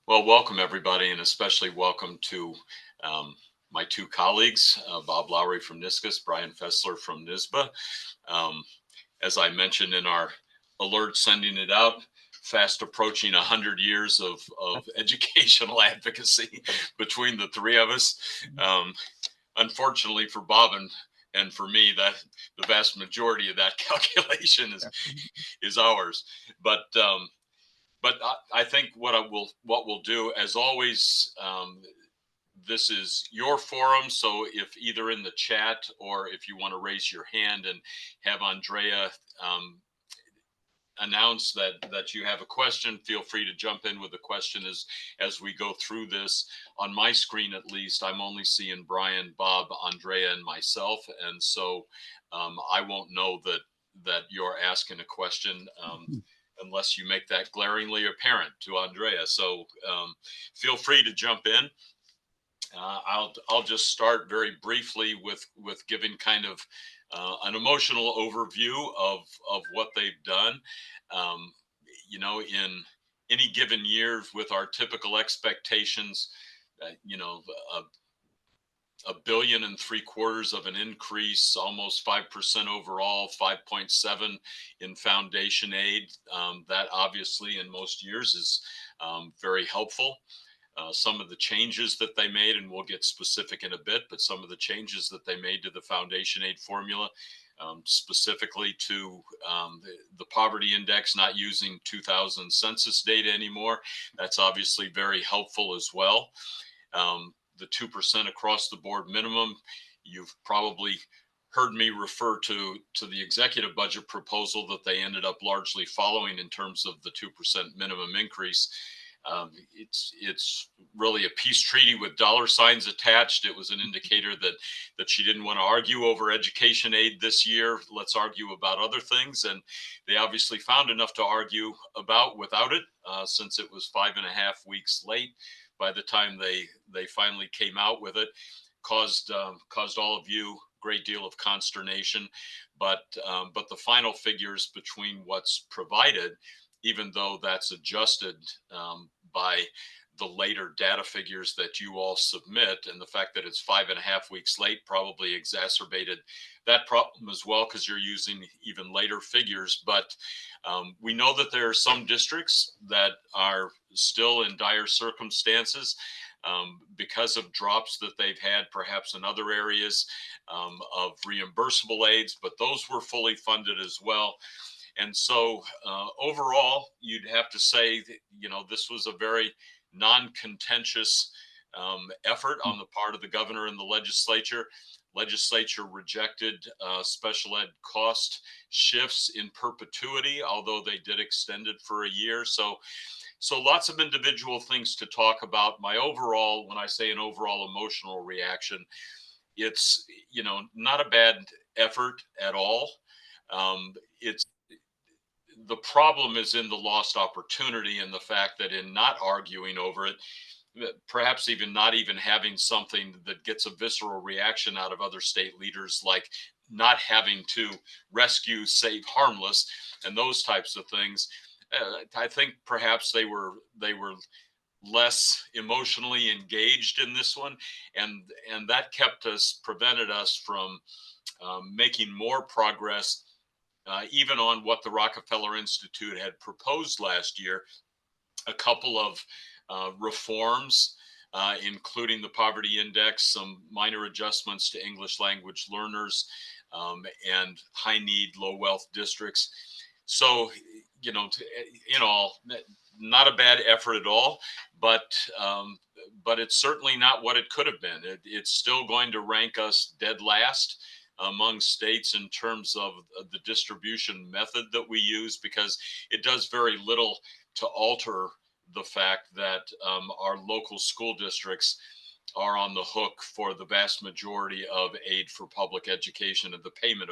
Well, welcome everybody, and especially welcome to my two colleagues, Bob Lowry from NYSCOSS, Brian Fessler from NYSSBA. Um, as I mentioned in our alert sending it out, fast approaching 100 years of educational advocacy between the three of us. Um, Unfortunately for Bob and for me, that the vast majority of that calculation is ours. But I think what we'll do, as always, this is your forum. So if either in the chat or if you want to raise your hand and have Andrea um, announce that you have a question, feel free to jump in with a question as we go through this. On my screen, at least, I'm only seeing Brian, Bob, Andrea, and myself, and so I won't know that you're asking a question. Unless you make that glaringly apparent to Andrea. So feel free to jump in. I'll just start very briefly with giving kind of an emotional overview of what they've done. Um, in any given year with our typical expectations, you know, $1.75 billion of an increase, almost 5% overall, 5.7 in foundation aid. That obviously in most years is very helpful. Some of the changes that they made, and we'll get specific in a bit, but some of the changes that they made to the foundation aid formula, specifically to the poverty index, not using 2000 census data anymore. That's obviously very helpful as well. The 2% across the board minimum, you've probably heard me refer to the executive budget proposal that they ended up largely following in terms of the 2% minimum increase. It's really a peace treaty with dollar signs attached. It was an indicator that she didn't want to argue over education aid this year. Let's argue about other things, and they obviously found enough to argue about without it, since it was 5.5 weeks late by the time they finally came out with it. Caused all of you a great deal of consternation, but the final figures between what's provided, even though that's adjusted by the later data figures that you all submit, and the fact that it's 5.5 weeks late probably exacerbated that problem as well, because you're using even later figures. But we know that there are some districts that are still in dire circumstances because of drops that they've had perhaps in other areas of reimbursable aids, but those were fully funded as well. And so overall, you'd have to say that, this was a very non-contentious effort on the part of the governor and the legislature. Legislature rejected special ed cost shifts in perpetuity, although they did extend it for a year. So lots of individual things to talk about. My overall, when I say an overall emotional reaction, it's, not a bad effort at all. It's The problem is in the lost opportunity, and the fact that in not arguing over it, perhaps even not even having something that gets a visceral reaction out of other state leaders, like not having to rescue, save harmless, and those types of things. I think perhaps they were less emotionally engaged in this one, and that prevented us from making more progress, even on what the Rockefeller Institute had proposed last year. A couple of reforms, including the poverty index, some minor adjustments to English language learners, and high need, low wealth districts. So, in all, not a bad effort at all, but it's certainly not what it could have been. It's still going to rank us dead last among states in terms of the distribution method that we use, because it does very little to alter the fact that our local school districts are on the hook for the vast majority of aid for public education and the payment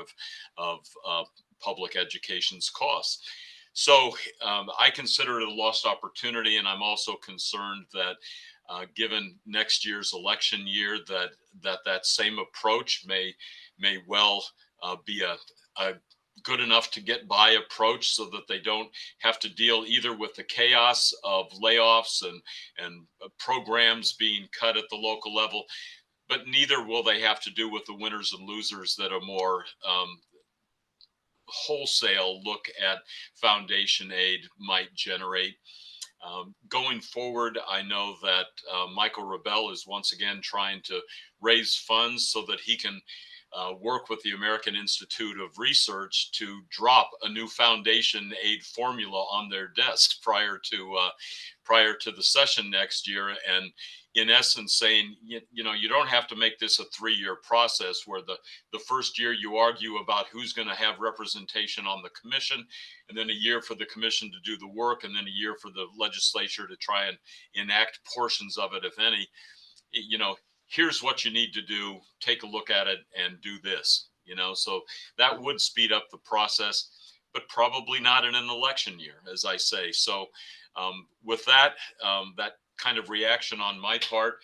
of public education's costs. So I consider it a lost opportunity, and I'm also concerned that given next year's election year, that same approach may well be a good enough to get by approach so that they don't have to deal either with the chaos of layoffs and programs being cut at the local level, but neither will they have to do with the winners and losers that are more wholesale look at foundation aid might generate. Going forward, I know that Michael Rebell is once again trying to raise funds so that he can work with the American Institute of Research to drop a new foundation aid formula on their desk prior to the session next year, and in essence saying, you know, you don't have to make this a 3-year process where the first year you argue about who's going to have representation on the commission, and then a year for the commission to do the work, and then a year for the legislature to try and enact portions of it, if any. You know, here's what you need to do, take a look at it and do this, you know. So that would speed up the process, but probably not in an election year, as I say. So with that, that kind of reaction on my part,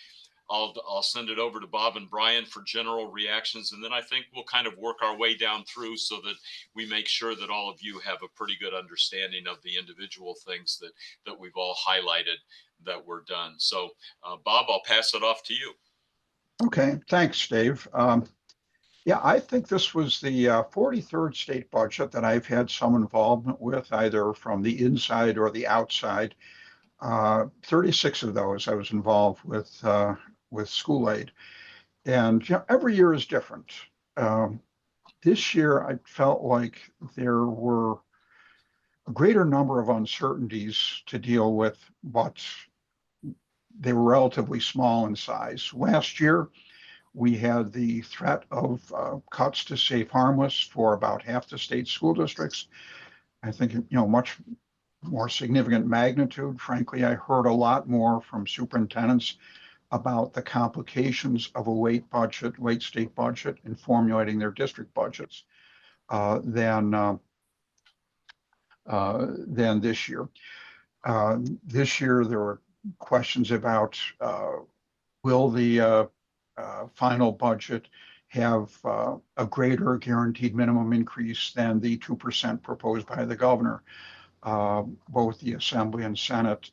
I'll send it over to Bob and Brian for general reactions, and then I think we'll kind of work our way down through so that we make sure that all of you have a pretty good understanding of the individual things that we've all highlighted that were done. So Bob, I'll pass it off to you. Okay, thanks, Dave. Yeah, I think this was the 43rd state budget that I've had some involvement with, either from the inside or the outside. 36 of those I was involved with school aid, and you know, every year is different. This year, I felt like there were a greater number of uncertainties to deal with, but they were relatively small in size. Last year, we had the threat of cuts to safe harmless for about half the state school districts. I think, you know, much more significant magnitude. Frankly, I heard a lot more from superintendents about the complications of a late state budget in formulating their district budgets than this year. This year, there were questions about will the final budget have a greater guaranteed minimum increase than the 2% proposed by the governor. Both the Assembly and Senate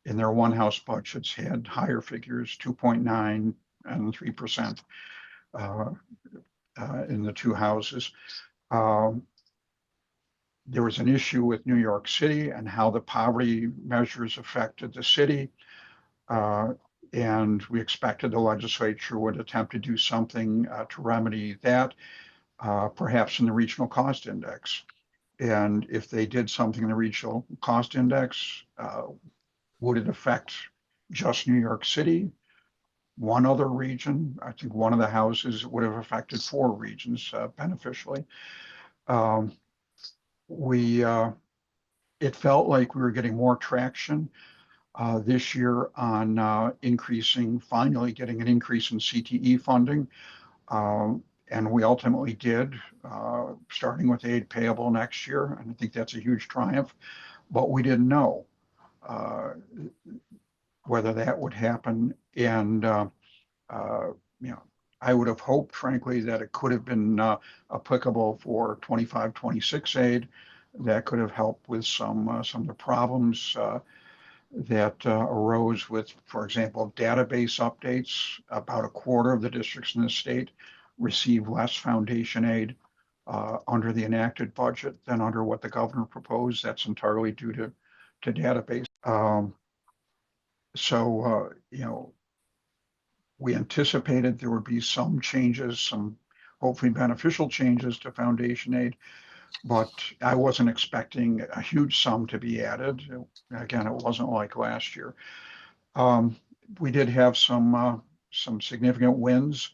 in their one house budgets had higher figures, 2.9 and 3% in the two houses. There was an issue with New York City and how the poverty measures affected the city. And we expected the legislature would attempt to do something to remedy that, perhaps in the regional cost index. And if they did something in the regional cost index, would it affect just New York City? One other region? I think one of the houses would have affected 4 regions beneficially. It felt like we were getting more traction this year on finally getting an increase in CTE funding. And we ultimately did, starting with aid payable next year. And I think that's a huge triumph. But we didn't know whether that would happen. And, you know, I would have hoped, frankly, that it could have been applicable for 25-26 aid. That could have helped with some of the problems that arose with, for example, database updates. About a quarter of the districts in the state receive less foundation aid under the enacted budget than under what the governor proposed. That's entirely due to database. You know, we anticipated there would be some changes, some hopefully beneficial changes to foundation aid, but I wasn't expecting a huge sum to be added. Again, it wasn't like last year. We did have some significant wins.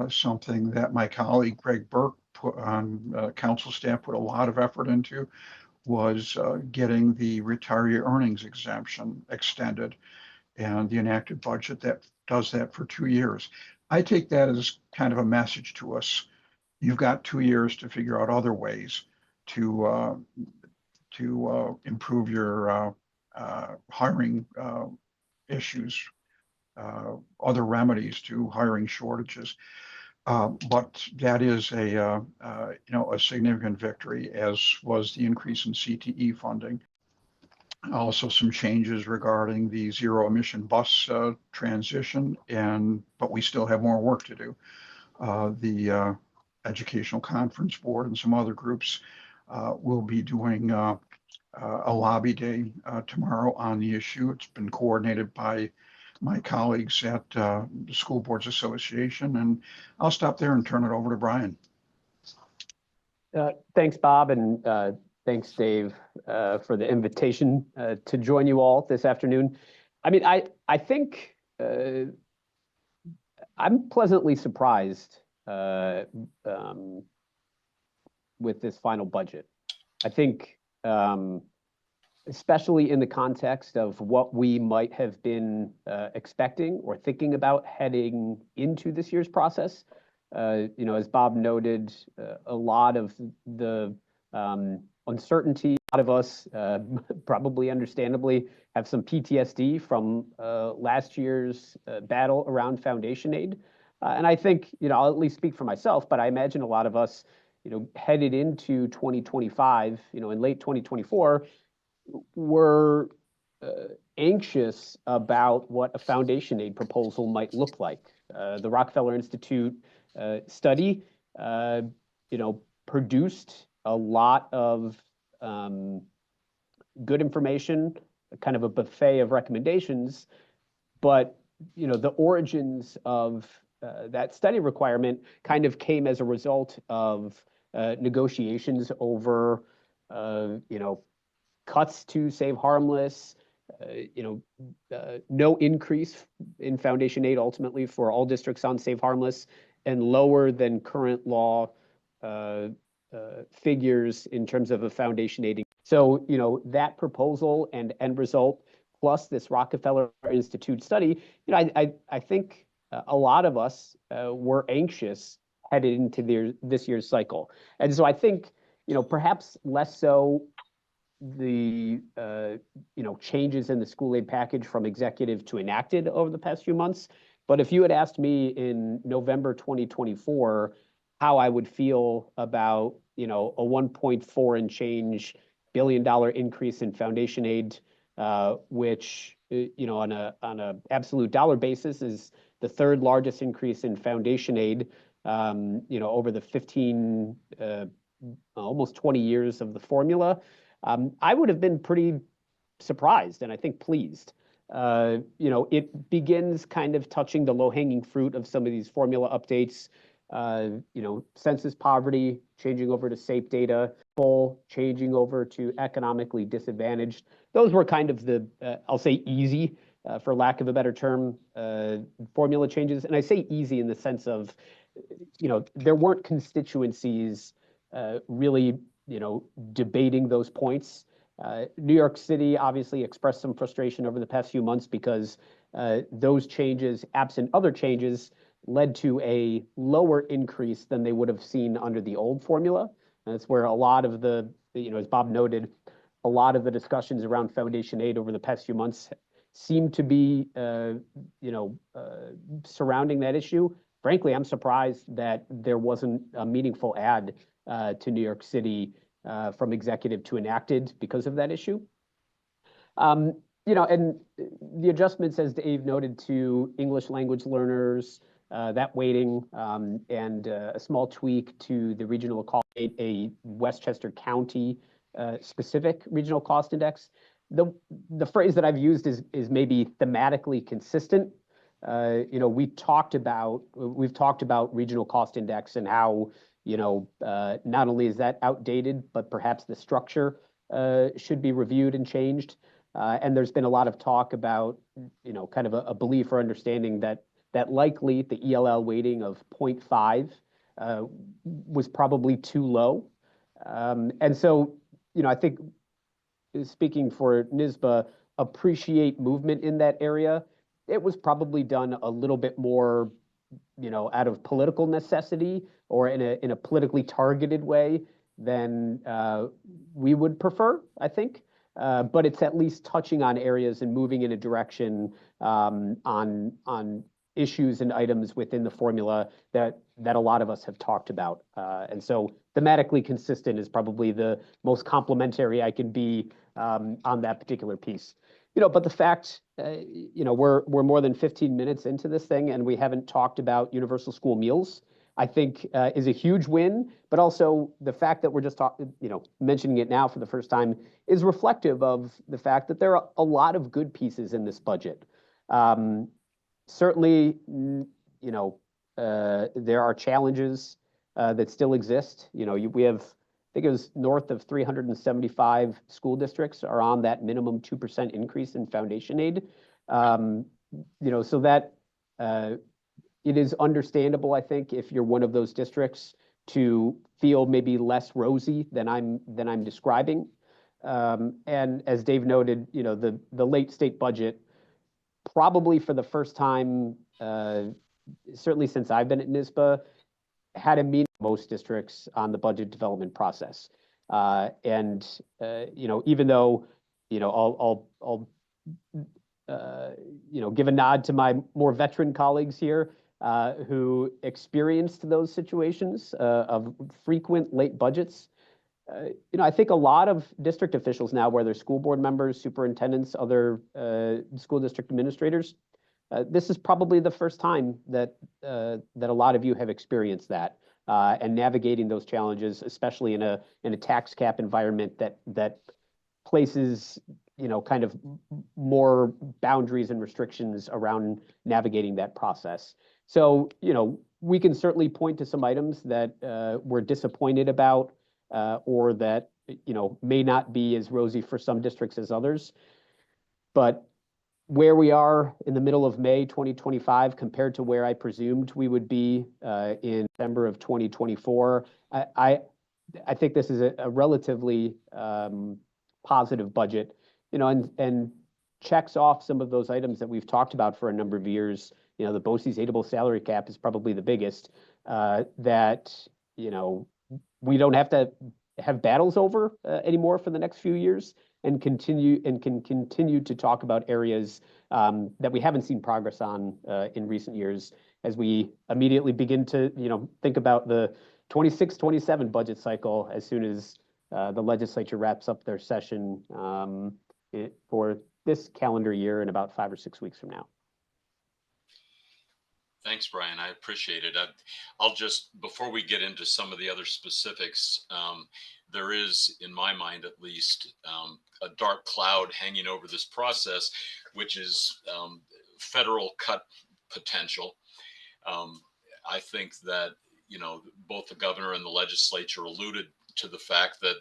Something that my colleague Greg Burke put on council staff put a lot of effort into was getting the retiree earnings exemption extended, and the enacted budget that does that for 2 years. I take that as kind of a message to us. You've got 2 years to figure out other ways to improve your hiring issues, other remedies to hiring shortages. But that is a significant victory, as was the increase in CTE funding. Also, some changes regarding the zero emission bus transition, but we still have more work to do. The Educational Conference Board and some other groups will be doing a lobby day tomorrow on the issue. It's been coordinated by my colleagues at the School Boards Association, and I'll stop there and turn it over to Brian. Thanks, Bob, and thanks, Dave, for the invitation to join you all this afternoon. I mean, I think I'm pleasantly surprised with this final budget. I think, especially in the context of what we might have been expecting or thinking about heading into this year's process. As Bob noted, a lot of the uncertainty, a lot of us probably understandably have some PTSD from last year's battle around foundation aid. And I think, I'll at least speak for myself, but I imagine a lot of us, headed into 2025, in late 2024, were anxious about what a foundation aid proposal might look like. The Rockefeller Institute study, produced a lot of good information, kind of a buffet of recommendations, but the origins of that study requirement kind of came as a result of negotiations over, cuts to save harmless, no increase in foundation aid ultimately for all districts on save harmless, and lower than current law figures in terms of a foundation aid. So, that proposal and end result, plus this Rockefeller Institute study, I think a lot of us were anxious headed into this year's cycle. And so I think, perhaps less so the changes in the school aid package from executive to enacted over the past few months. But if you had asked me in November 2024 how I would feel about a 1.4 and change $1 billion increase in foundation aid, which on a absolute dollar basis is the third largest increase in foundation aid over the 15 almost 20 years of the formula, I would have been pretty surprised and I think pleased. It begins kind of touching the low-hanging fruit of some of these formula updates, census poverty, changing over to SAPE data, full changing over to economically disadvantaged. Those were kind of the, I'll say easy, for lack of a better term, formula changes. And I say easy in the sense of, there weren't constituencies really, debating those points. New York City obviously expressed some frustration over the past few months because those changes, absent other changes, led to a lower increase than they would have seen under the old formula. And that's where a lot of the, as Bob noted, a lot of the discussions around foundation aid over the past few months seem to be, surrounding that issue. Frankly, I'm surprised that there wasn't a meaningful add to New York City from executive to enacted because of that issue. And the adjustments, as Dave noted, to English language learners, that weighting, and a small tweak to the regional cost, a Westchester County specific regional cost index. The phrase that I've used is maybe thematically consistent. We've talked about regional cost index and how not only is that outdated, but perhaps the structure should be reviewed and changed. And there's been a lot of talk about kind of a belief or understanding that likely the ELL weighting of 0.5 was probably too low. And so I think, speaking for NYSSBA, appreciate movement in that area. It was probably done a little bit more, out of political necessity or in a politically targeted way than we would prefer, I think. But it's at least touching on areas and moving in a direction on issues and items within the formula that a lot of us have talked about. And so thematically consistent is probably the most complimentary I can be on that particular piece. But the fact, we're more than 15 minutes into this thing and we haven't talked about universal school meals, I think is a huge win, but also the fact that we're just mentioning it now for the first time is reflective of the fact that there are a lot of good pieces in this budget. Certainly, there are challenges that still exist. We have, I think it was north of 375 school districts are on that minimum 2% increase in foundation aid. So that it is understandable, I think, if you're one of those districts to feel maybe less rosy than I'm describing. And as Dave noted, the late state budget, probably for the first time, certainly since I've been at NYSSBA, had a meeting with most districts on the budget development process. And even though, I'll give a nod to my more veteran colleagues here who experienced those situations of frequent late budgets. I think a lot of district officials now, whether school board members, superintendents, other school district administrators, this is probably the first time that a lot of you have experienced that and navigating those challenges, especially in a tax cap environment that places kind of more boundaries and restrictions around navigating that process. So we can certainly point to some items that we're disappointed about or that may not be as rosy for some districts as others, but where we are in the middle of May 2025 compared to where I presumed we would be in December of 2024, I think this is a relatively positive budget, and checks off some of those items that we've talked about for a number of years. The BOCES aidable salary cap is probably the biggest that we don't have to have battles over anymore for the next few years, and can continue to talk about areas that we haven't seen progress on in recent years as we immediately begin to think about the 26-27 budget cycle as soon as the legislature wraps up their session for this calendar year in about 5 or 6 weeks from now. Thanks, Brian. I appreciate it. I'll just, before we get into some of the other specifics, there is, in my mind at least, a dark cloud hanging over this process, which is federal cut potential. I think that, both the governor and the legislature alluded to the fact that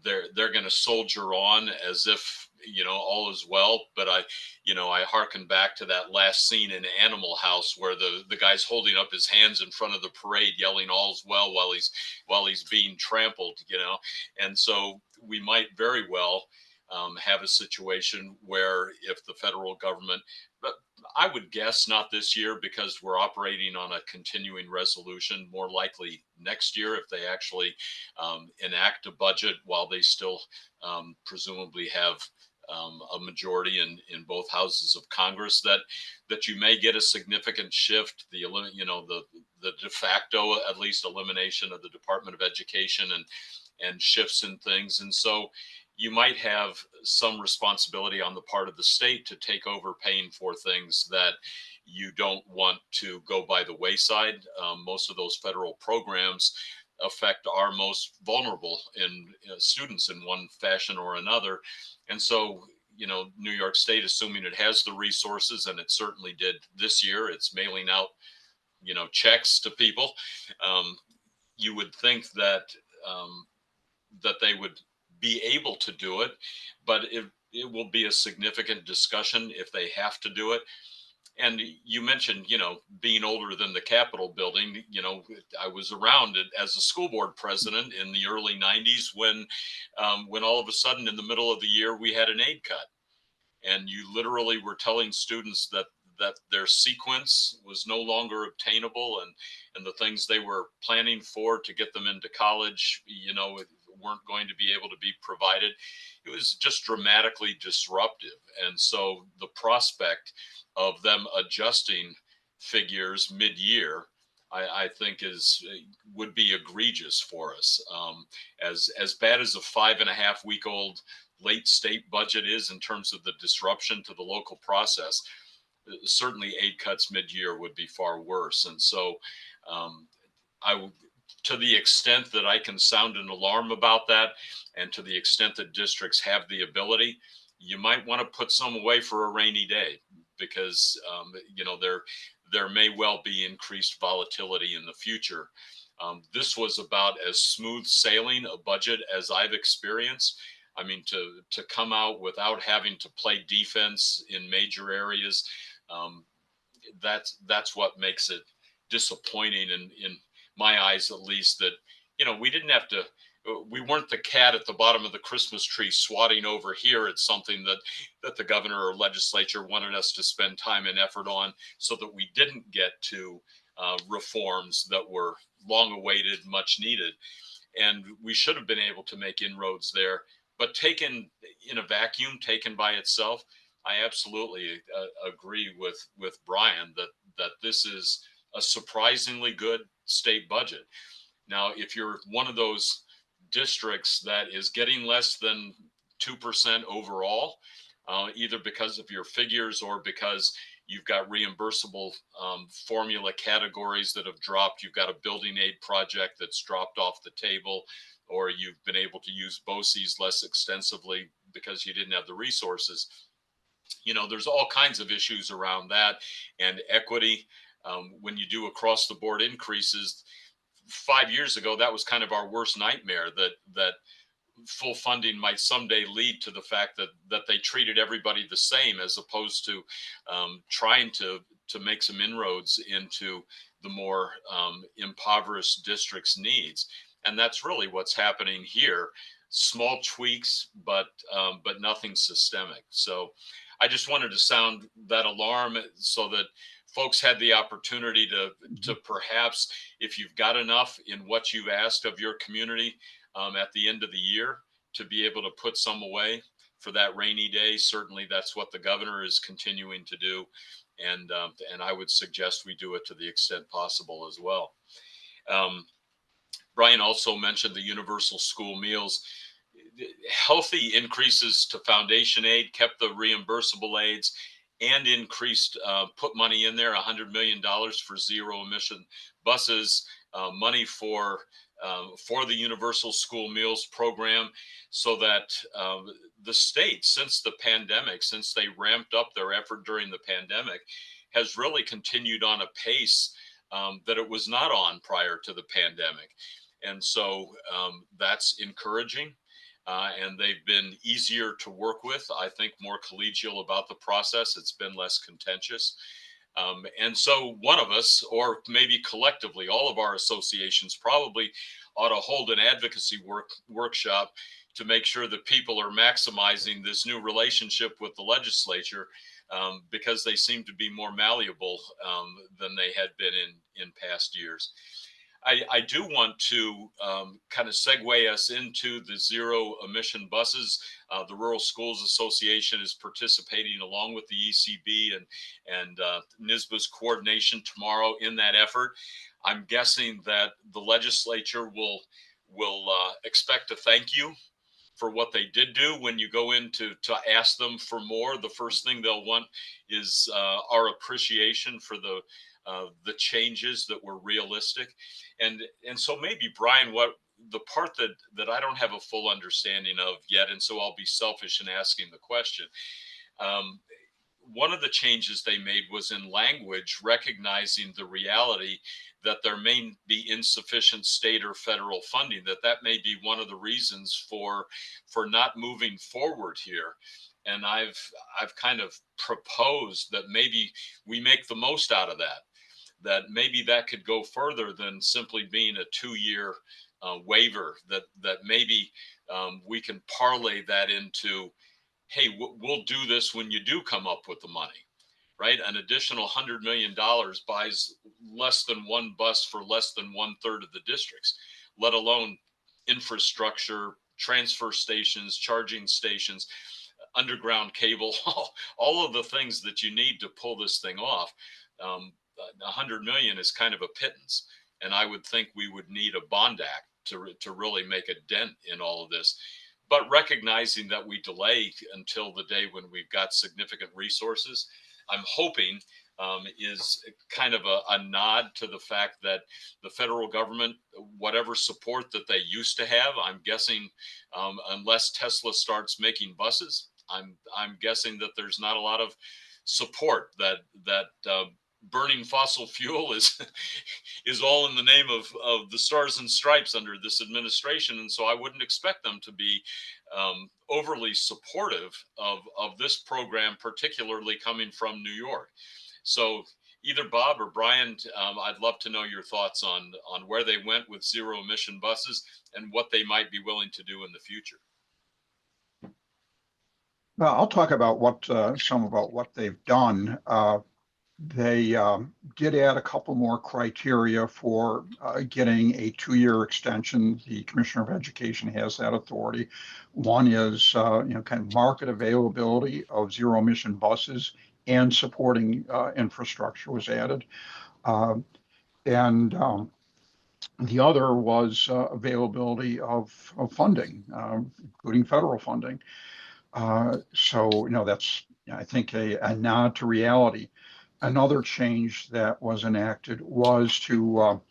they're going to soldier on as if all is well, but I hearken back to that last scene in Animal House where the guy's holding up his hands in front of the parade yelling all's well while he's being trampled, and so we might very well have a situation where if the federal government, but I would guess not this year because we're operating on a continuing resolution, more likely next year if they actually enact a budget while they still presumably have a majority in both houses of Congress, that you may get a significant shift, the de facto at least elimination of the Department of Education and shifts in things. And so you might have some responsibility on the part of the state to take over paying for things that you don't want to go by the wayside. Most of those federal programs affect our most vulnerable students in one fashion or another. And so, New York State, assuming it has the resources, and it certainly did this year, it's mailing out, checks to people. You would think that they would be able to do it, but it will be a significant discussion if they have to do it. And you mentioned, being older than the Capitol building. I was around it as a school board president in the early 90s when all of a sudden in the middle of the year we had an aid cut, and you literally were telling students that their sequence was no longer obtainable, and the things they were planning for to get them into college, weren't going to be able to be provided. It was just dramatically disruptive. And so the prospect of them adjusting figures mid-year, I think would be egregious for us. As bad as a 5.5-week-old late state budget is in terms of the disruption to the local process, certainly aid cuts mid-year would be far worse. And so to the extent that I can sound an alarm about that, and to the extent that districts have the ability, you might want to put some away for a rainy day, because there may well be increased volatility in the future. This was about as smooth sailing a budget as I've experienced. I mean, to come out without having to play defense in major areas, that's what makes it disappointing in my eyes, at least, that we weren't the cat at the bottom of the Christmas tree swatting over here at something that the governor or legislature wanted us to spend time and effort on, so that we didn't get to reforms that were long awaited, much needed. And we should have been able to make inroads there. But taken in a vacuum, taken by itself, I absolutely agree with Brian that this is a surprisingly good state budget. Now, if you're one of those districts that is getting less than 2% overall, either because of your figures or because you've got reimbursable formula categories that have dropped, you've got a building aid project that's dropped off the table, or you've been able to use BOCES less extensively because you didn't have the resources. There's all kinds of issues around that, and equity. When you do across the board increases, 5 years ago, that was kind of our worst nightmare, that full funding might someday lead to the fact that they treated everybody the same, as opposed to trying to make some inroads into the more impoverished districts' needs. And that's really what's happening here. Small tweaks, but nothing systemic. So I just wanted to sound that alarm so that folks had the opportunity to perhaps, if you've got enough in what you've asked of your community at the end of the year, to be able to put some away for that rainy day. Certainly that's what the governor is continuing to do. And I would suggest we do it to the extent possible as well. Brian also mentioned the universal school meals. Healthy increases to foundation aid, kept the reimbursable aids, and increased, put money in there, $100 million for zero emission buses, money for the universal school meals program, so that the state, since the pandemic, since they ramped up their effort during the pandemic, has really continued on a pace that it was not on prior to the pandemic. And so that's encouraging. And they've been easier to work with, I think, more collegial about the process. It's been less contentious. And so one of us, or maybe collectively, all of our associations probably ought to hold an advocacy workshop to make sure that people are maximizing this new relationship with the legislature, because they seem to be more malleable than they had been in past years. I do want to kind of segue us into the zero emission buses. The Rural Schools Association is participating along with the ECB and NYSSBA's coordination tomorrow in that effort. I'm guessing that the legislature will expect to thank you for what they did do. When you go in to ask them for more, the first thing they'll want is our appreciation for the changes that were realistic. And so maybe, Brian, what the part that I don't have a full understanding of yet, and so I'll be selfish in asking the question. One of the changes they made was in language, recognizing the reality that there may be insufficient state or federal funding, that may be one of the reasons for not moving forward here. And I've kind of proposed that maybe we make the most out of that maybe that could go further than simply being a 2-year waiver, that maybe we can parlay that into, hey, we'll do this when you do come up with the money, right? An additional $100 million buys less than one bus for less than 1/3 of the districts, let alone infrastructure, transfer stations, charging stations, underground cable, all of the things that you need to pull this thing off. 100 million is kind of a pittance. And I would think we would need a bond act to really make a dent in all of this. But recognizing that we delay until the day when we've got significant resources, I'm hoping is kind of a nod to the fact that the federal government, whatever support that they used to have, I'm guessing, unless Tesla starts making buses, I'm guessing that there's not a lot of support that burning fossil fuel is all in the name of the stars and stripes under this administration. And so I wouldn't expect them to be overly supportive of this program, particularly coming from New York. So either Bob or Brian, I'd love to know your thoughts on where they went with zero emission buses and what they might be willing to do in the future. Well, I'll talk about some about what they've done. They did add a couple more criteria for getting a 2-year extension. The Commissioner of Education has that authority. One is kind of market availability of zero emission buses and supporting infrastructure was added. And the other was availability of funding, including federal funding. So, that's, I think, a nod to reality. Another change that was enacted was to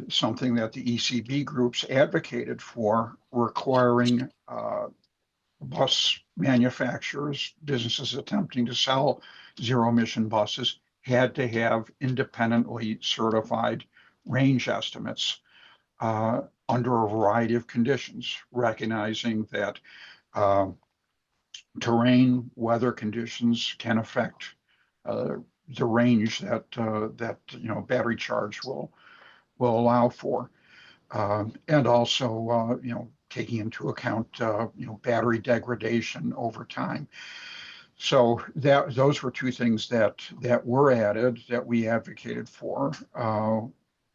something that the ECB groups advocated for, requiring bus manufacturers, businesses attempting to sell zero emission buses, had to have independently certified range estimates under a variety of conditions, recognizing that terrain, weather conditions can affect the range that battery charge will allow for, and also taking into account battery degradation over time. So those were two things that were added that we advocated for.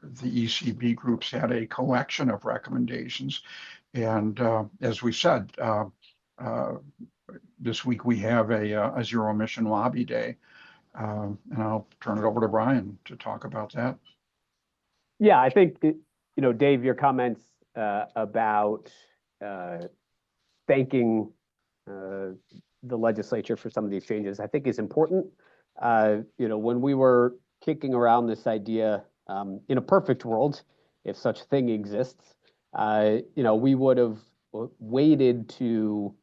The ECB groups had a collection of recommendations, and as we said, this week we have a zero emission lobby day, and I'll turn it over to Brian to talk about that. Yeah, I think, Dave, your comments about thanking the legislature for some of these changes, I think is important. When we were kicking around this idea, in a perfect world, if such a thing exists, we would have waited to,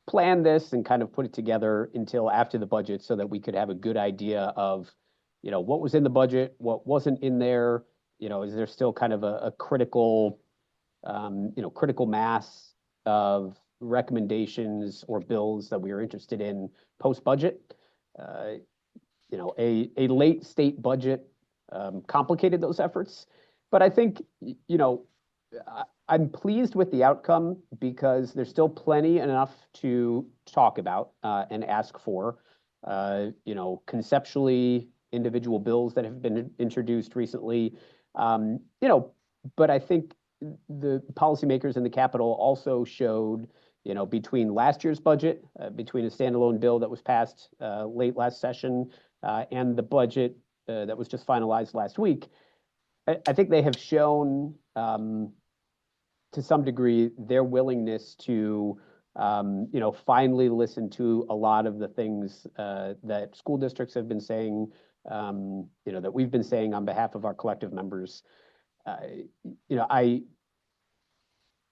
plan this and kind of put it together until after the budget so that we could have a good idea of, what was in the budget, what wasn't in there, is there still kind of a critical, critical mass of recommendations or bills that we are interested in post-budget. A late state budget complicated those efforts, but I think, I'm pleased with the outcome because there's still plenty enough to talk about and ask for. Conceptually, individual bills that have been introduced recently, but I think the policymakers in the Capitol also showed, between last year's budget, between a standalone bill that was passed late last session and the budget that was just finalized last week, I think they have shown to some degree their willingness to finally listen to a lot of the things that school districts have been saying, that we've been saying on behalf of our collective members.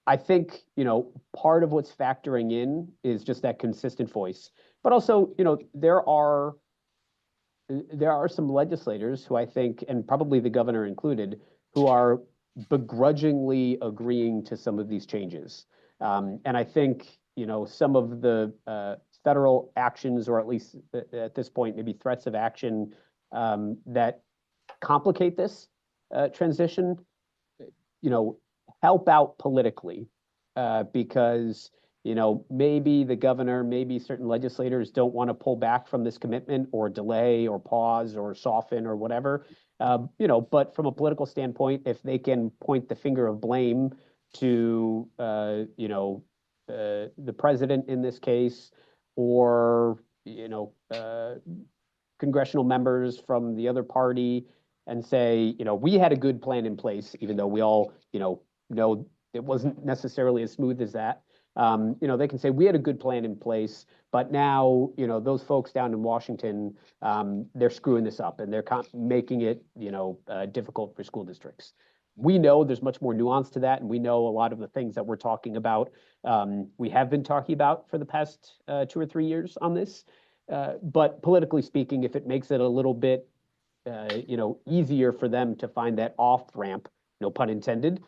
I think, part of what's factoring in is just that consistent voice, but also, there are some legislators who I think, and probably the governor included, who are begrudgingly agreeing to some of these changes. And I think, some of the federal actions, or at least at this point, maybe threats of action that complicate this transition, help out politically because, maybe the governor, maybe certain legislators don't want to pull back from this commitment or delay or pause or soften or whatever. But from a political standpoint, if they can point the finger of blame to, the president in this case, or, congressional members from the other party and say, we had a good plan in place, even though we all, know it wasn't necessarily as smooth as that. They can say we had a good plan in place, but now, those folks down in Washington, they're screwing this up and they're making it, difficult for school districts. We know there's much more nuance to that, and we know a lot of the things that we're talking about, we have been talking about for the past 2 or 3 years on this. But politically speaking, if it makes it a little bit, easier for them to find that off ramp, no pun intended,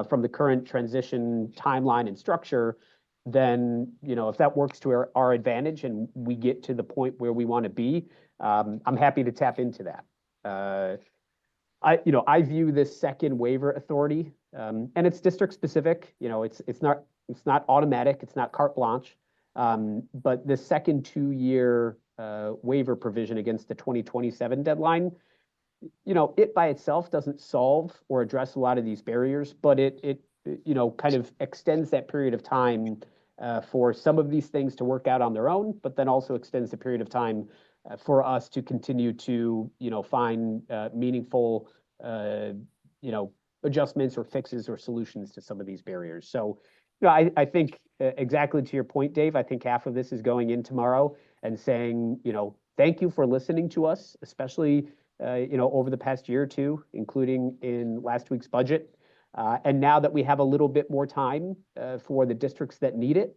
from the current transition timeline and structure, then, if that works to our advantage and we get to the point where we want to be, I'm happy to tap into that. I view this second waiver authority, and it's district specific. It's not automatic. It's not carte blanche. But the second 2-year waiver provision against the 2027 deadline, it by itself doesn't solve or address a lot of these barriers, but it kind of extends that period of time for some of these things to work out on their own, but then also extends the period of time for us to continue to, find meaningful, adjustments or fixes or solutions to some of these barriers. So, I think exactly to your point, Dave, I think half of this is going in tomorrow and saying, thank you for listening to us, especially, over the past year or two, including in last week's budget. And now that we have a little bit more time for the districts that need it,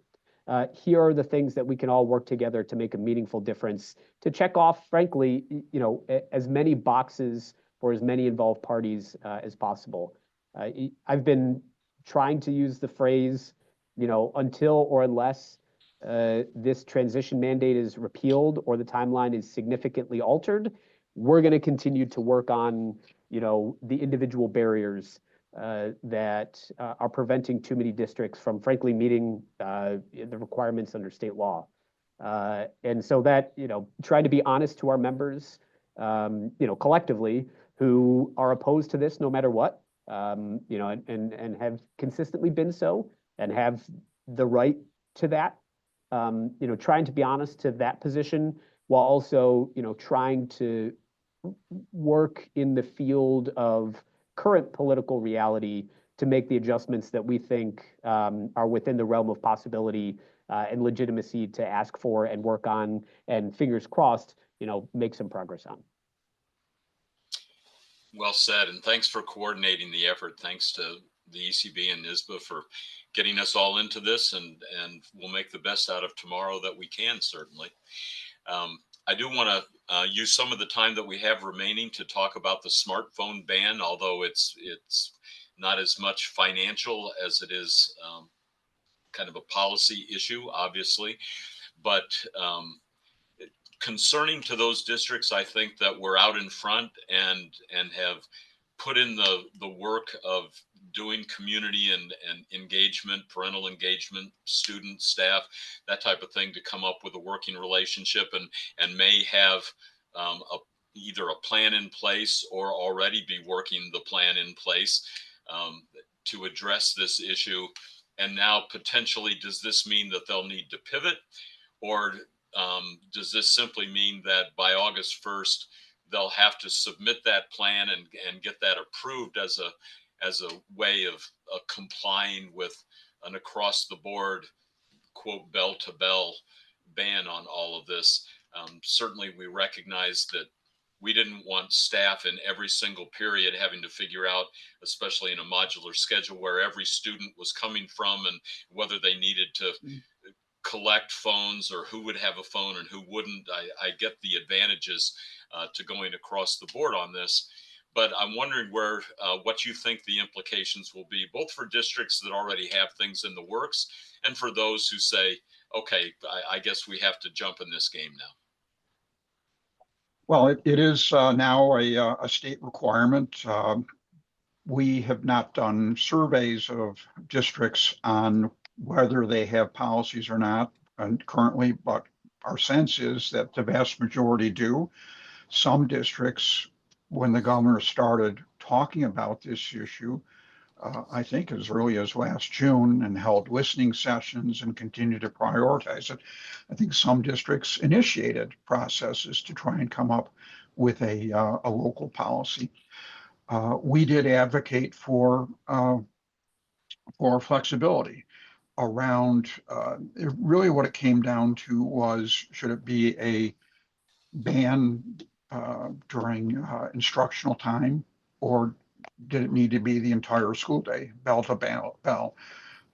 here are the things that we can all work together to make a meaningful difference, to check off, frankly, as many boxes for as many involved parties as possible. I've been trying to use the phrase, until or unless this transition mandate is repealed or the timeline is significantly altered, we're going to continue to work on, the individual barriers that are preventing too many districts from, frankly, meeting the requirements under state law. And so that, trying to be honest to our members, collectively, who are opposed to this no matter what, and have consistently been so and have the right to that, trying to be honest to that position while also, trying to work in the field of current political reality to make the adjustments that we think are within the realm of possibility and legitimacy to ask for and work on, and fingers crossed, make some progress on. Well said, and thanks for coordinating the effort. Thanks to the ECB and NYSSBA for getting us all into this, and we'll make the best out of tomorrow that we can, certainly. I do want to use some of the time that we have remaining to talk about the smartphone ban, although it's not as much financial as it is kind of a policy issue, obviously. But concerning to those districts, I think that we're out in front and have put in the work of doing community and engagement, parental engagement, student, staff, that type of thing, to come up with a working relationship, and may have either a plan in place or already be working the plan in place to address this issue. And now potentially, does this mean that they'll need to pivot, or does this simply mean that by August 1st, they'll have to submit that plan and get that approved as a way of complying with an across the board, quote, bell to bell ban on all of this? Certainly we recognize that we didn't want staff in every single period having to figure out, especially in a modular schedule, where every student was coming from and whether they needed to collect phones or who would have a phone and who wouldn't. I get the advantages to going across the board on this, but I'm wondering what you think the implications will be, both for districts that already have things in the works and for those who say, okay, I guess we have to jump in this game now. Well, it is now a state requirement. We have not done surveys of districts on whether they have policies or not currently, but our sense is that the vast majority do. Some districts, when the governor started talking about this issue, I think as early as last June, and held listening sessions and continued to prioritize it. I think some districts initiated processes to try and come up with a local policy. We did advocate for flexibility around, really what it came down to was, should it be a ban during instructional time, or did it need to be the entire school day, bell to bell?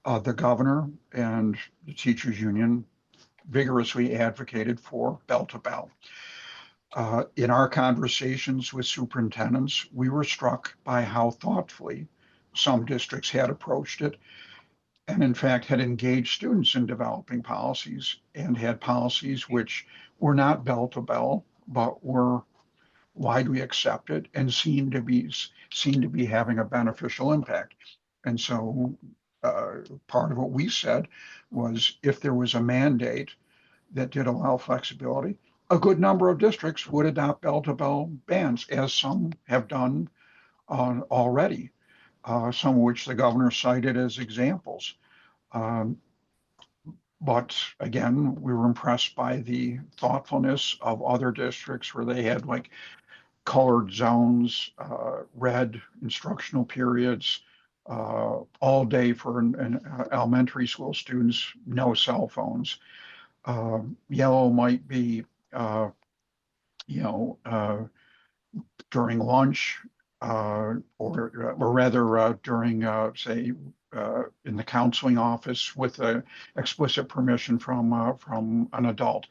The governor and the teachers union vigorously advocated for bell to bell. In our conversations with superintendents, we were struck by how thoughtfully some districts had approached it, and in fact had engaged students in developing policies, and had policies which were not bell to bell, but were widely accepted and seen to be having a beneficial impact. And so part of what we said was, if there was a mandate that did allow flexibility, a good number of districts would adopt bell to bell bans, as some have done already, some of which the governor cited as examples. But again, we were impressed by the thoughtfulness of other districts where they had like colored zones, red instructional periods, all day for an elementary school students, no cell phones. Yellow might be, during lunch, or rather during, say, in the counseling office with explicit permission from an adult.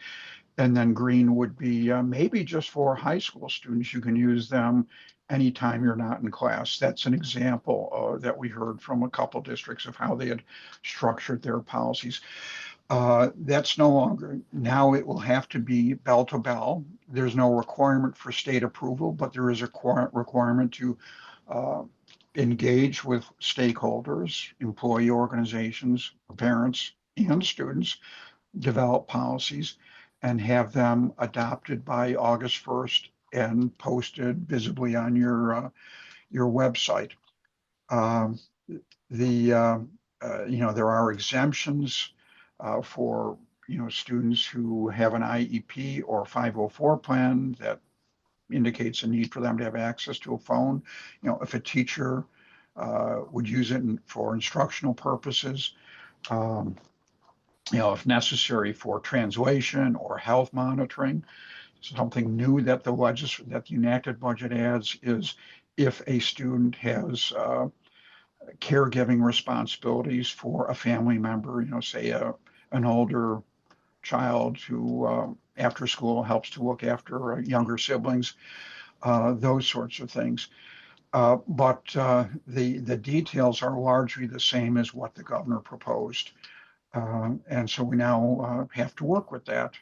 And then green would be maybe just for high school students. You can use them anytime you're not in class. That's an example that we heard from a couple districts of how they had structured their policies. That's no longer. Now it will have to be bell to bell. There's no requirement for state approval, but there is a requirement to engage with stakeholders, employee organizations, parents, and students, develop policies, and have them adopted by August 1st and posted visibly on your website. There are exemptions for students who have an IEP or 504 plan that indicates a need for them to have access to a phone. If a teacher would use it for instructional purposes, if necessary for translation or health monitoring. Something new that the enacted budget adds is, if a student has caregiving responsibilities for a family member, say an older child who after school helps to look after younger siblings, those sorts of things. But the details are largely the same as what the governor proposed. And so we now have to work with that.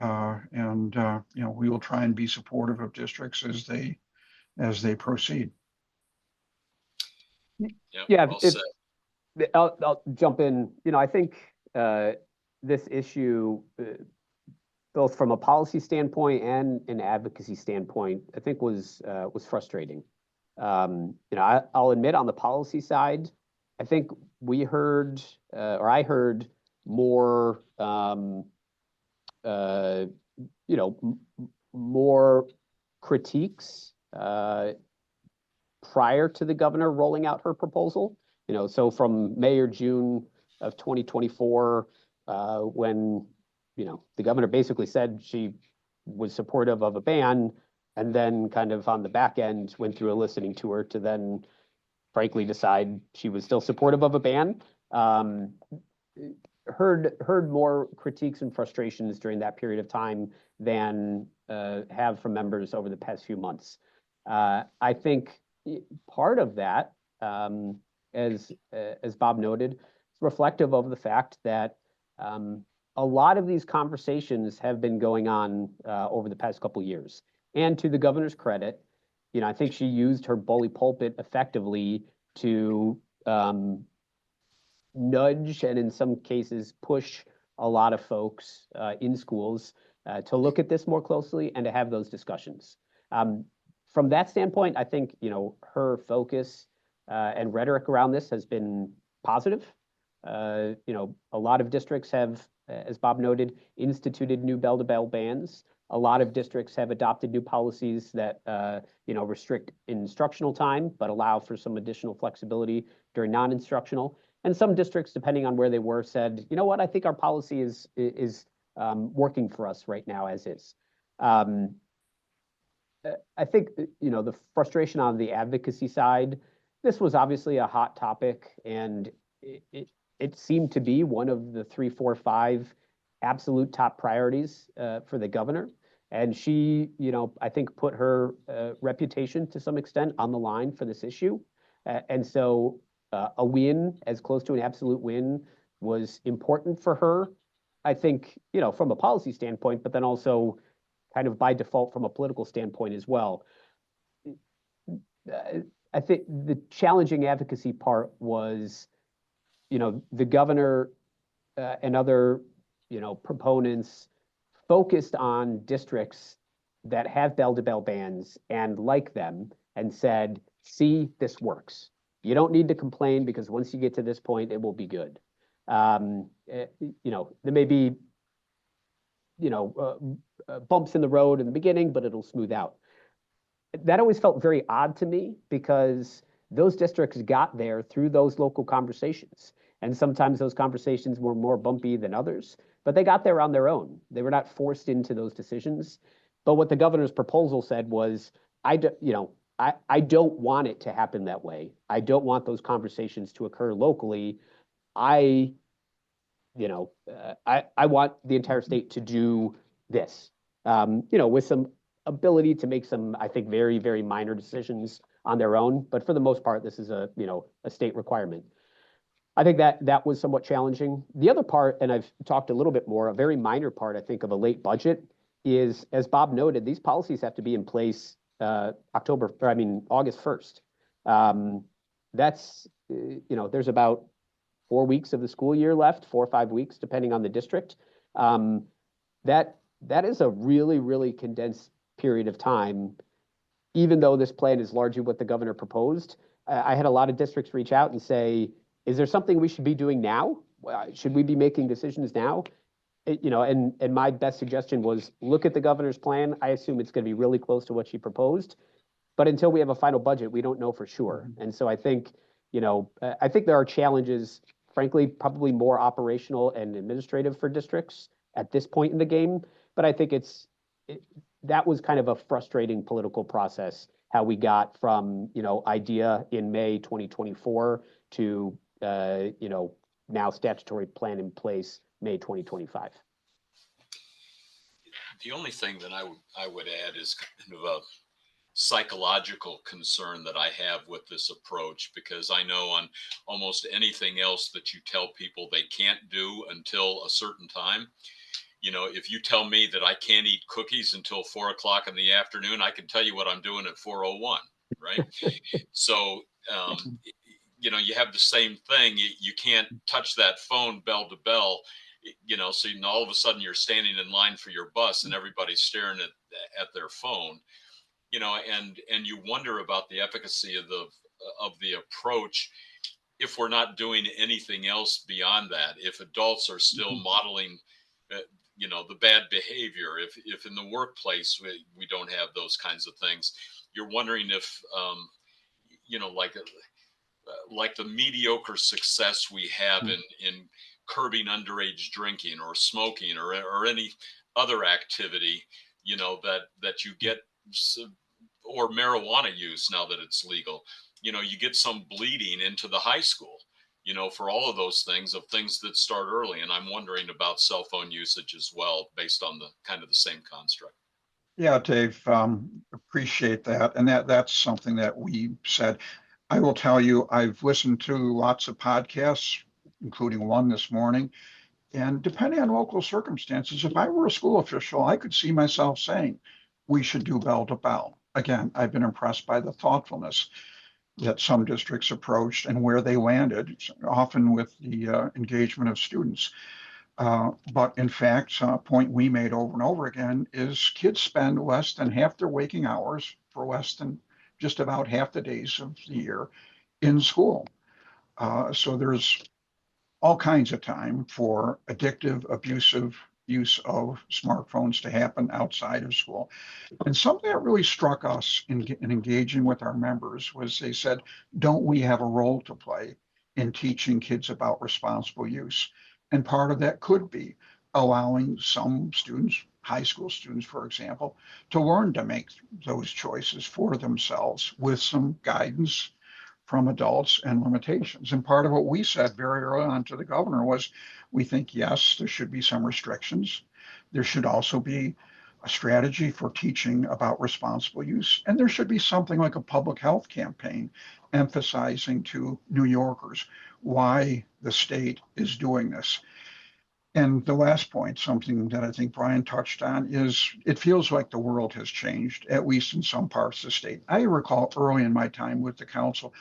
And we will try and be supportive of districts as they proceed. Yeah, well said. I'll jump in. I think this issue, both from a policy standpoint and an advocacy standpoint, I think was frustrating. I'll admit, on the policy side, I think we heard, or I heard more, more critiques prior to the governor rolling out her proposal. So from May or June of 2024, when the governor basically said she was supportive of a ban, and then kind of on the back end went through a listening tour to then frankly decide she was still supportive of a ban. Heard more critiques and frustrations during that period of time than have from members over the past few months. I think part of that, as Bob noted, is reflective of the fact that a lot of these conversations have been going on over the past couple of years. And to the governor's credit, I think she used her bully pulpit effectively to nudge, and in some cases push, a lot of folks in schools to look at this more closely and to have those discussions. From that standpoint, I think her focus and rhetoric around this has been positive. You know, a lot of districts have, as Bob noted, instituted new bell-to-bell bans. A lot of districts have adopted new policies that, you know, restrict instructional time, but allow for some additional flexibility during non-instructional. And some districts, depending on where they were, said, you know what, I think our policy is working for us right now as is. I think, you know, the frustration on the advocacy side, this was obviously a hot topic, and it seemed to be one of the 3, 4, 5 absolute top priorities for the governor. And she, you know, I think put her reputation to some extent on the line for this issue. And so a win, as close to an absolute win, was important for her, I think, you know, from a policy standpoint, but then also kind of by default from a political standpoint as well. I think the challenging advocacy part was, you know, the governor and other, you know, proponents focused on districts that have bell-to-bell bans and like them and said, see, this works. You don't need to complain because once you get to this point, it will be good. You know, there may be, you know, bumps in the road in the beginning, but it'll smooth out. That always felt very odd to me because those districts got there through those local conversations. And sometimes those conversations were more bumpy than others, but they got there on their own. They were not forced into those decisions. But what the governor's proposal said was, I don't want it to happen that way. I don't want those conversations to occur locally. I want the entire state to do this, you know, with some ability to make some, I think, very, very minor decisions on their own. But for the most part, this is a, you know, a state requirement. I think that was somewhat challenging. The other part, and I've talked a little bit more, a very minor part, I think, of a late budget is, as Bob noted, these policies have to be in place August 1st. That's, you know, there's about 4 weeks of the school year left, 4 or 5 weeks, depending on the district. That is a really, really condensed period of time, even though this plan is largely what the governor proposed. I had a lot of districts reach out and say, is there something we should be doing now? Should we be making decisions now? You know, and my best suggestion was look at the governor's plan. I assume it's going to be really close to what she proposed, but until we have a final budget, we don't know for sure. And so I think, you know, I think there are challenges, frankly, probably more operational and administrative for districts at this point in the game. But I think that was kind of a frustrating political process, how we got from, you know, idea in May 2024 to, you know, now statutory plan in place May 2025. The only thing that I would add is kind of a psychological concern that I have with this approach, because I know on almost anything else that you tell people they can't do until a certain time, you know, if you tell me that I can't eat cookies until 4 o'clock in the afternoon, I can tell you what I'm doing at 4:01, right? So, you know, you have the same thing. You can't touch that phone bell to bell, you know, so all of a sudden you're standing in line for your bus and everybody's staring at their phone, you know, and you wonder about the efficacy of the approach if we're not doing anything else beyond that. If adults are still modeling, you know, the bad behavior, if in the workplace we don't have those kinds of things, you're wondering if, you know, like the mediocre success we have in curbing underage drinking or smoking or any other activity, you know, that you get, or marijuana use now that it's legal, you know, you get some bleeding into the high school, you know, for all of those things that start early. And I'm wondering about cell phone usage as well, based on the kind of the same construct. Yeah, Dave, appreciate that. And that's something that we said. I will tell you, I've listened to lots of podcasts, including one this morning. And depending on local circumstances, if I were a school official, I could see myself saying, we should do bell to bell. Again, I've been impressed by the thoughtfulness that some districts approached and where they landed, often with the engagement of students. But in fact, a point we made over and over again is kids spend less than half their waking hours for less than just about half the days of the year in school. So there's all kinds of time for addictive, abusive use of smartphones to happen outside of school. And something that really struck us in engaging with our members was they said, don't we have a role to play in teaching kids about responsible use? And part of that could be allowing some students, high school students, for example, to learn to make those choices for themselves with some guidance from adults and limitations. And part of what we said very early on to the governor was, we think, yes, there should be some restrictions. There should also be a strategy for teaching about responsible use. And there should be something like a public health campaign emphasizing to New Yorkers why the state is doing this. And the last point, something that I think Brian touched on, is it feels like the world has changed, at least in some parts of the state. I recall early in my time with the council,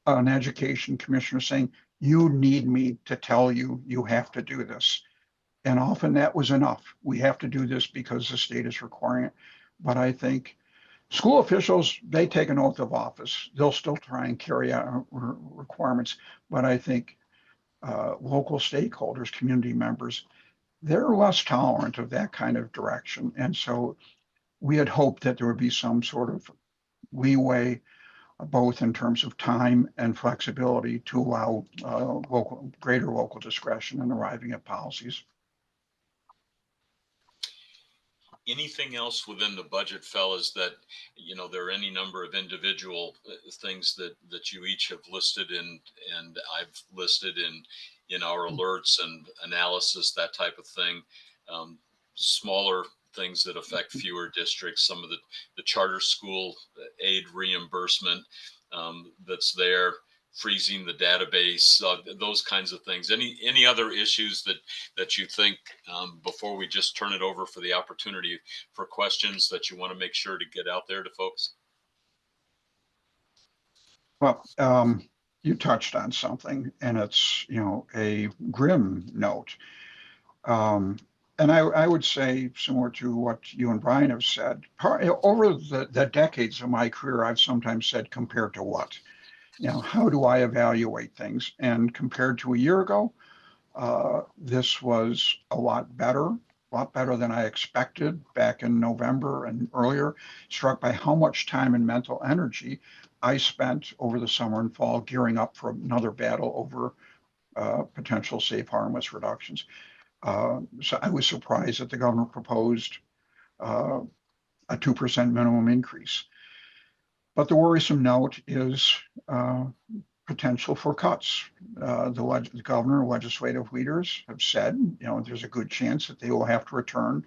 an education commissioner saying, you need me to tell you, you have to do this. And often that was enough. We have to do this because the state is requiring it. But I think school officials, they take an oath of office. They'll still try and carry out requirements. But I think local stakeholders, community members, they're less tolerant of that kind of direction. And so we had hoped that there would be some sort of leeway, both in terms of time and flexibility, to allow greater local discretion in arriving at policies. Anything else within the budget, fellas, that, there are any number of individual things that you each have listed and I've listed in our alerts and analysis, that type of thing. Smaller things that affect fewer districts, some of the charter school aid reimbursement that's there, freezing the database, those kinds of things. Any other issues that you think, before we just turn it over for the opportunity for questions, that you want to make sure to get out there to folks? Well, you touched on something, and it's, a grim note. And I would say, similar to what you and Brian have said, over the decades of my career, I've sometimes said, compared to what? How do I evaluate things? And compared to a year ago, this was a lot better than I expected back in November and earlier, struck by how much time and mental energy I spent over the summer and fall gearing up for another battle over potential safe harmless reductions. So I was surprised that the governor proposed a 2% minimum increase. But the worrisome note is potential for cuts. The governor and legislative leaders have said, there's a good chance that they will have to return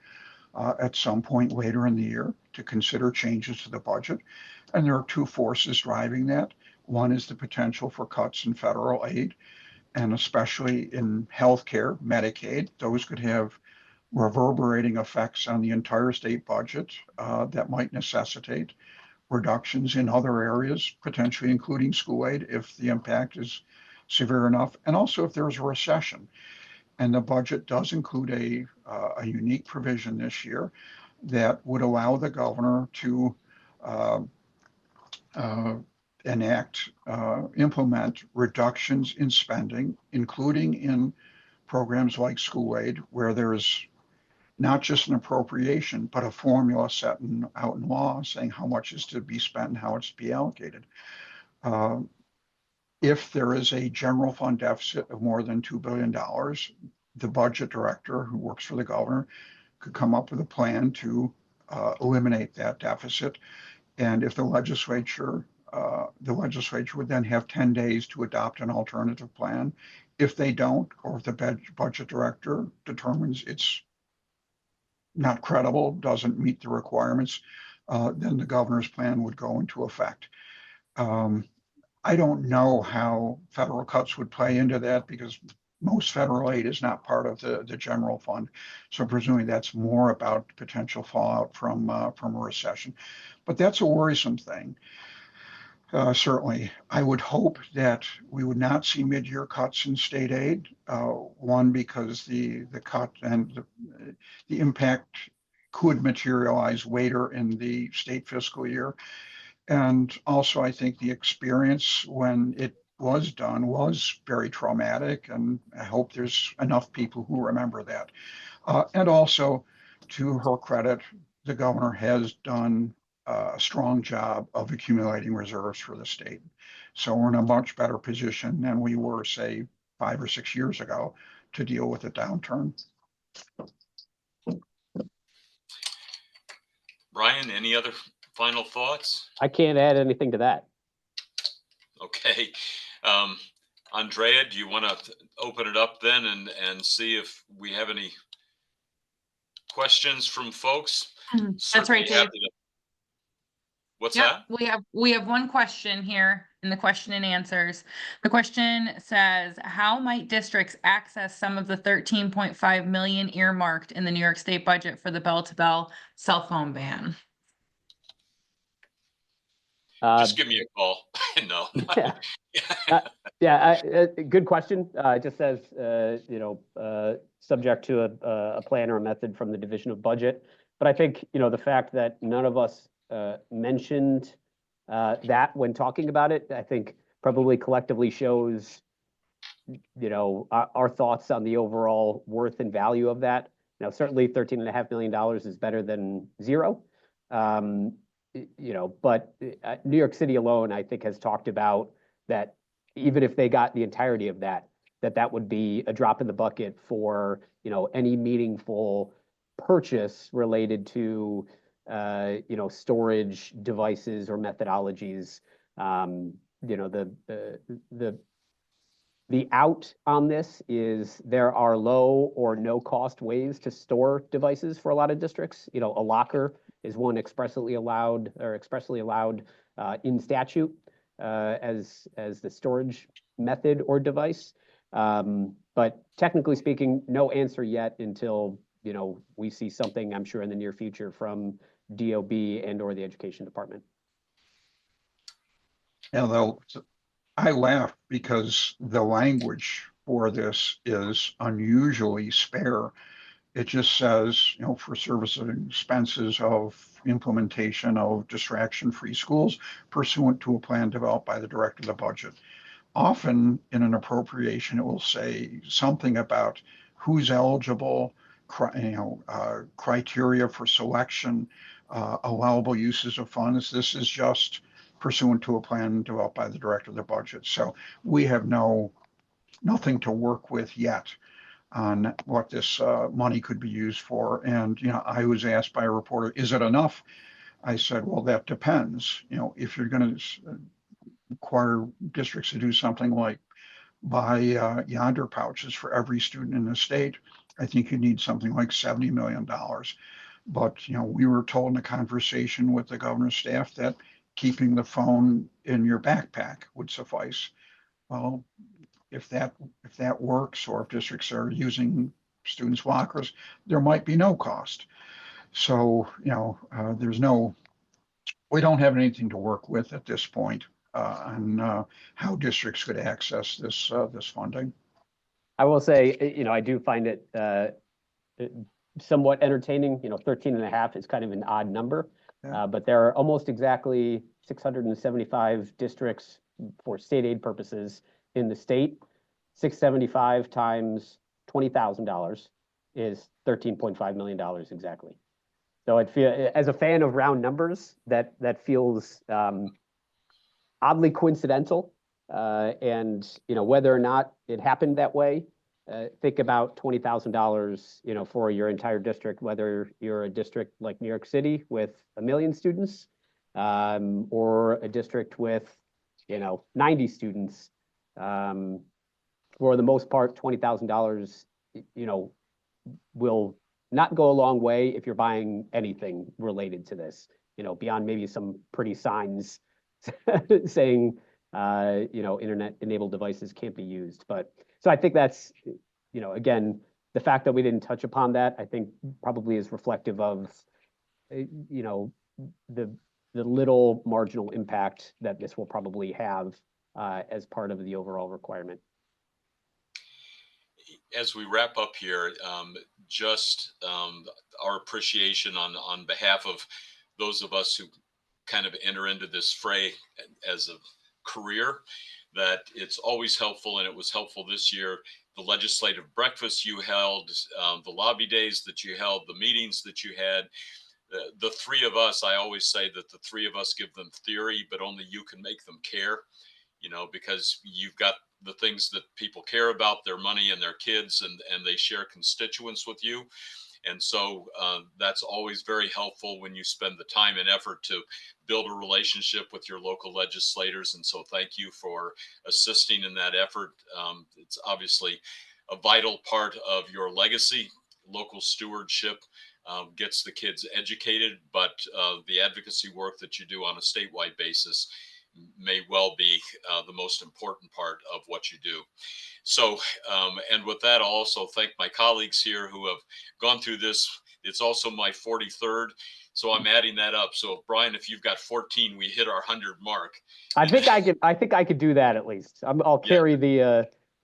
at some point later in the year to consider changes to the budget. And there are two forces driving that. One is the potential for cuts in federal aid, and especially in healthcare, Medicaid. Those could have reverberating effects on the entire state budget that might necessitate reductions in other areas, potentially including school aid, if the impact is severe enough, and also if there's a recession. And the budget does include a unique provision this year that would allow the governor to implement reductions in spending, including in programs like school aid, where there's not just an appropriation, but a formula set out in law saying how much is to be spent and how it's to be allocated. If there is a general fund deficit of more than $2 billion, the budget director who works for the governor could come up with a plan to eliminate that deficit. And if the legislature would then have 10 days to adopt an alternative plan. If they don't, or if the budget director determines it's not credible, doesn't meet the requirements, then the governor's plan would go into effect. I don't know how federal cuts would play into that, because most federal aid is not part of the general fund. So presumably that's more about potential fallout from a recession. But that's a worrisome thing. Certainly, I would hope that we would not see mid-year cuts in state aid. One, because the cut and the impact could materialize later in the state fiscal year. And also, I think the experience when it was done was very traumatic, and I hope there's enough people who remember that. And also, to her credit, the governor has done a strong job of accumulating reserves for the state. So we're in a much better position than we were, say, 5 or 6 years ago to deal with the downturn. Brian, any other final thoughts? I can't add anything to that. Okay. Andrea, do you want to open it up then and see if we have any questions from folks? That's right, Dave. What's Yep, that? we have one question here in the question and answers. The question says, how might districts access some of the 13.5 million earmarked in the New York State budget for the bell-to-bell cell phone ban? Just give me a call. No. Yeah, good question. It just says, subject to a plan or a method from the Division of Budget. But I think, the fact that none of us mentioned that when talking about it, I think probably collectively shows, our thoughts on the overall worth and value of that. Now, certainly $13.5 million is better than zero. But New York City alone, I think, has talked about that even if they got the entirety of that would be a drop in the bucket for, any meaningful purchase related to, storage devices or methodologies. The out on this is there are low or no cost ways to store devices for a lot of districts. A locker is one expressly allowed in statute as the storage method or device. But technically speaking, no answer yet until we see something, I'm sure, in the near future from DOB and or the Education Department. And I laugh because the language for this is unusually spare. It just says, for services and expenses of implementation of distraction-free schools pursuant to a plan developed by the director of the budget. Often in an appropriation, it will say something about who's eligible, criteria for selection, allowable uses of funds. This is just pursuant to a plan developed by the director of the budget. So we have nothing to work with yet on what this money could be used for. And, I was asked by a reporter, is it enough? I said, well, that depends. If you're going to require districts to do something like buy yonder pouches for every student in the state, I think you need something like $70 million. But, we were told in a conversation with the governor's staff that keeping the phone in your backpack would suffice. Well, if that works, or if districts are using students' lockers, there might be no cost. So, we don't have anything to work with at this point on how districts could access this funding. I will say, I do find it somewhat entertaining. 13.5 is kind of an odd number, but there are almost exactly 675 districts for state aid purposes in the state. 675 times $20,000 is $13.5 million exactly. So as a fan of round numbers, that feels oddly coincidental. And whether or not it happened that way, think about $20,000, for your entire district, whether you're a district like New York City with 1 million students, or a district with 90 students. For the most part, $20,000, will not go a long way if you're buying anything related to this, beyond maybe some pretty signs saying, internet-enabled devices can't be used. But so I think that's, again, the fact that we didn't touch upon that, I think probably is reflective of, the little marginal impact that this will probably have as part of the overall requirement. As we wrap up here, just our appreciation on behalf of those of us who kind of enter into this fray as a career, that it's always helpful, and it was helpful this year. The legislative breakfast you held, the lobby days that you held, the meetings that you had, the three of us, I always say that the three of us give them theory, but only you can make them care, you know, because you've got the things that people care about, their money and their kids, and they share constituents with you. And so that's always very helpful when you spend the time and effort to build a relationship with your local legislators. And so thank you for assisting in that effort. It's obviously a vital part of your legacy. Local stewardship gets the kids educated, but the advocacy work that you do on a statewide basis may well be the most important part of what you do. So, and with that, I'll also thank my colleagues here who have gone through this. It's also my 43rd, so I'm adding that up. So, Brian, if you've got 14, we hit our 100 mark. I think I could do that at least. I'll carry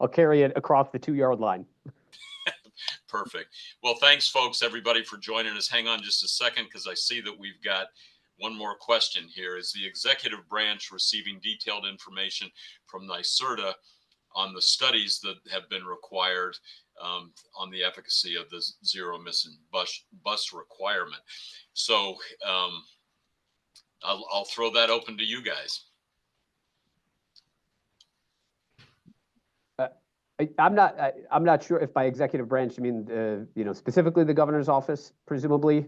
I'll carry it across the 2-yard line. Perfect. Well, thanks, folks, everybody, for joining us. Hang on just a second, because I see that we've got one more question here. Is the executive branch receiving detailed information from NYSSBA on the studies that have been required on the efficacy of the zero emission bus requirement? So I'll throw that open to you guys. I'm not sure if by executive branch you mean you know, specifically the governor's office, presumably.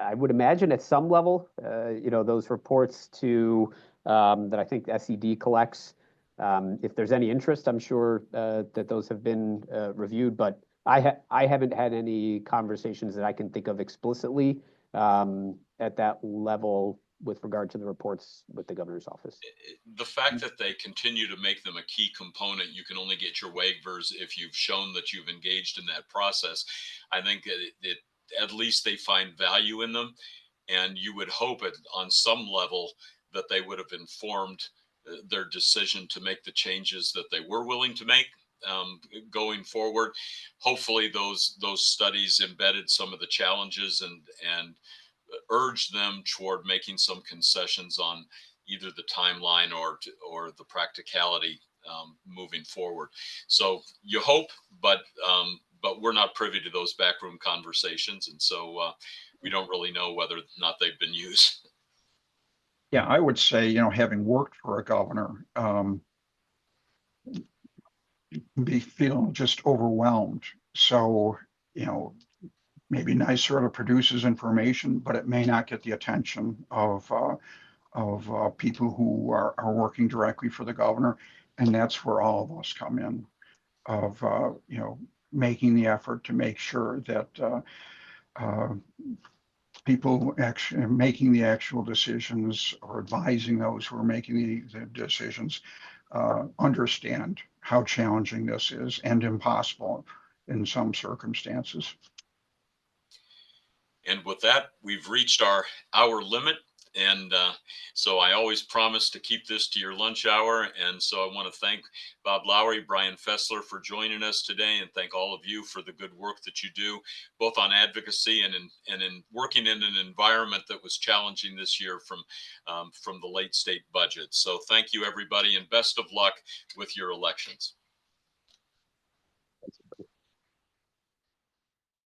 I would imagine at some level, you know, those reports to that I think SED collects. If there's any interest, I'm sure that those have been reviewed, but I haven't had any conversations that I can think of explicitly at that level with regard to the reports with the governor's office. The fact that they continue to make them a key component, you can only get your waivers if you've shown that you've engaged in that process. I think it at least they find value in them, and you would hope on some level that they would have informed their decision to make the changes that they were willing to make going forward. Hopefully those studies embedded some of the challenges and urged them toward making some concessions on either the timeline or the practicality moving forward. So you hope, but we're not privy to those backroom conversations, and so we don't really know whether or not they've been used. Yeah, I would say, you know, having worked for a governor, be feeling just overwhelmed. So, you know, maybe NYSSBA produces information, but it may not get the attention of people who are working directly for the governor, and that's where all of us come in, of you know, making the effort to make sure that people actually making the actual decisions or advising those who are making the decisions understand how challenging this is and impossible in some circumstances. And with that, we've reached our hour limit. And so I always promise to keep this to your lunch hour. And so I want to thank Bob Lowry, Brian Fessler for joining us today, and thank all of you for the good work that you do, both on advocacy and in working in an environment that was challenging this year from the late state budget. So thank you, everybody, and best of luck with your elections.